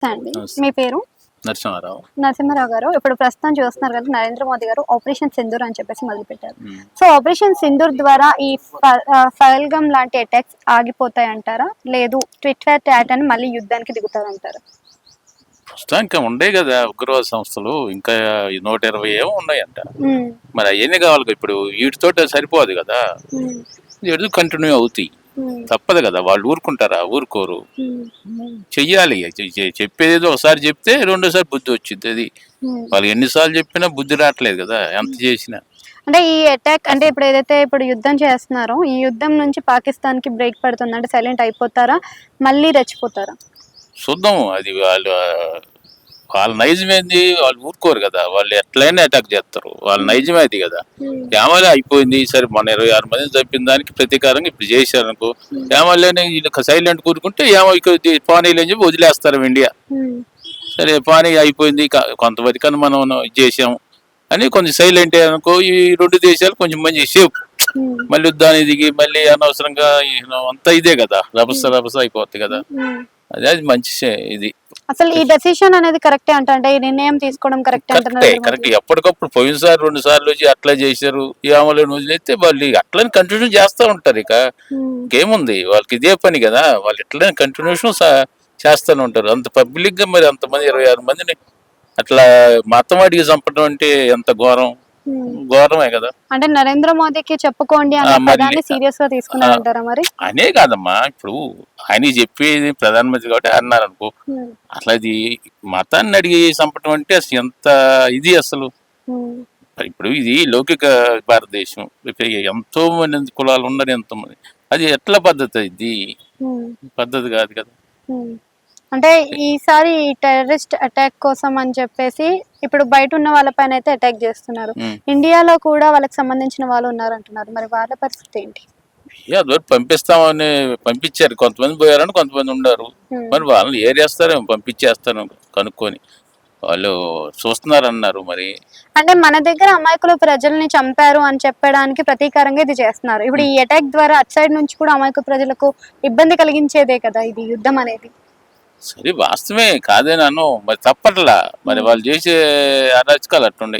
అండి. నమస్తే. మీ పేరు? నరసింహారావు. నరసింహారావు గారు. ఇప్పుడు ప్రస్తుతం చూస్తున్నారు కదా! నరేంద్ర మోదీ గారు ఆపరేషన్ సింధూర్ అని చెప్పేసి మొదలుపెట్టారు. హ్మ్. సో, ఆపరేషన్ సింధూర్ ద్వారా ఈ పహల్గామ్ లాంటి అటాక్స్ ఆగిపోతాయంటారా? లేదు టిట్ ఫర్ టాట్ అని మళ్ళీ యుద్ధానికి దిగుతారంటారా? ప్రస్తుతానికి ఉండే కదా ఉగ్రవాద సంస్థలు ఇంకా 120 ఏమో ఉన్నాయంట. హ్మ్. మరి అవన్నీ కావాలి ఇప్పుడు వీటితోటి సరిపోదు కదా. హ్మ్. వీటి కంటిన్యూ అవుతాయి. హ్మ్. తప్పదు కదా, వాళ్ళు ఊరుకుంటారా? ఊరుకోరు. హ్మ్. చెయ్యాలి. చెప్పేది ఒకసారి చెప్తే రెండోసారి బుద్ధి వచ్చింది. అది హ్మ్. వాళ్ళు ఎన్నిసార్లు చెప్పినా బుద్ధి రావట్లేదు కదా, ఎంత చేసినా. అంటే ఈ అటాక్ అంటే ఇప్పుడు యుద్ధం చేస్తున్నారో, ఈ యుద్ధం నుంచి పాకిస్తాన్‌కి బ్రేక్ పడుతుందా? అంటే సైలెంట్ అయిపోతారా? మళ్ళీ రెచ్చిపోతారా? చూద్దాం. అది వాళ్ళ నైజం ఏంది, వాళ్ళు ఊరుకోరు కదా, వాళ్ళు ఎట్లయినా అటాక్ చేస్తారు. వాళ్ళ నైజమే అది కదా. హ్మ్. ఏమలే అయిపోయింది సరే, మన 26 మందిని చంపిన దానికి ప్రతీకారంగా ఇప్పుడు చేశారు అనుకో, ఏమలేని వీళ్ళు సైలెంట్ కూరుకుంటే ఏమో ఇక పానీలు అని చెప్పి వదిలేస్తారు ఇండియా. హ్మ్. సరే పానీ అయిపోయింది, కొంతమంది కన్నా మనం ఇది చేసాం అని కొంచెం సైలెంట్ అనుకో, ఈ రెండు దేశాలు కొంచెం మంచి సేఫ్. హ్మ్. మళ్ళీ యుద్ధాన్ని దిగి మళ్ళీ అనవసరంగా అంతా ఇదే కదా, రభస రభస అయిపోద్ది కదా. హ్మ్. అది మంచి ఇది. అసలు ఈ డెసిషన్ అనేది కరెక్టే అంట. అంటే ఈ నిర్ణయం తీసుకోవడం కరెక్టే అంటున్నారు కరెక్టే నరేంద్ర మోదీ కరెక్ట్. గారు. ఎప్పటికప్పుడు పోయినసారి 2 సార్లు వచ్చి అట్లా చేశారు, ఈ అమలు వదిలేస్తే వాళ్ళు అట్లని కంటిన్యూ చేస్తూ ఉంటారు. ఇక హ్మ్. ఇంకేముంది, వాళ్ళకి ఇదే పని కదా, వాళ్ళు ఎట్లనే కంటిన్యూషన్ చేస్తూనే ఉంటారు. అంత పబ్లిక్ గా మరి అంతమంది 26 మందిని అట్లా మతమాడికి చంపడం అంటే ఎంత ఘోరం. హ్మ్. ఘోరమే కదా. అంటే నరేంద్ర మోదీకి చెప్పుకోండి అనే మళ్ళీ పదాన్ని సీరియస్‌గా తీసుకున్నారంటారా మరి? అనే కాదమ్మా, ఇప్పుడు ఆయన చెప్పేది ప్రధానమంత్రి కాబట్టి అన్నారు అనుకో, హ్మ్. అసలు అది మతాన్ని అడిగి చంపడం అంటే అసలు ఎంత ఇది అసలు. హ్మ్. ఇప్పుడు ఇది లౌకిక భారతదేశం. ఇప్పుడు ఎంతో మంది కులాలు ఉన్నారు, ఎంతో మంది. అది ఎట్లా పద్ధతి ఇది? హ్మ్. పద్ధతి కాదు కదా. హ్మ్. అంటే ఈసారి ఈ టెర్రరిస్ట్ అటాక్ కోసం అని చెప్పేసి ఇప్పుడు బయటున్న వాళ్ళపైన అయితే అటాక్ చేస్తున్నారు. ఉమ్. ఇండియాలో కూడా వాళ్ళకి సంబంధించిన వాళ్ళు ఉన్నారంటున్నారు. మరి వాళ్ళ పరిస్థితి ఏంటి? అదివరకు పంపిస్తామని పంపించారు, కొంతమంది పోయారని కొంతమంది ఉన్నారు. హ్మ్. మరి వాళ్ళని ఏరేస్తారేమో, పంపించేస్తాను కనుక్కొని. వాళ్ళు చూస్తున్నారన్నారు మరి. అంటే మన దగ్గర అమాయకుల ప్రజల్ని చంపారు అని చెప్పడానికి ప్రతీకారంగా ఇది చేస్తున్నారు. ఇప్పుడు ఉమ్. ఈ అటాక్ ద్వారా అటు సైడ్ నుంచి కూడా అమాయక ప్రజలకు ఇబ్బంది కలిగించేదే కదా ఇది యుద్ధం అనేది. సరే వాస్తవమే, కాదేనాను, మరి తప్పట్లా. మరి హ్మ్. వాళ్ళు చేసే అరాచకాలు అట్టుండే.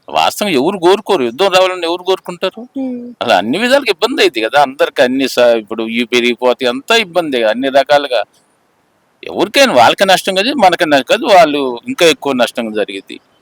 వాస్తవం ఎవరు కోరుకోరు, యుద్ధం రావాలని ఎవరు కోరుకుంటారు. హ్మ్. అలా అన్ని విధాలుగా ఇబ్బంది అయింది కదా అందరికి. అన్ని ఇప్పుడు ఇవి పెరిగిపోతే అంతా ఇబ్బంది అన్ని రకాలుగా. ఎవరికైనా వాళ్ళకి నష్టం కదా, మనకి నష్టం కాదు, వాళ్ళు ఇంకా ఎక్కువ నష్టం జరిగింది.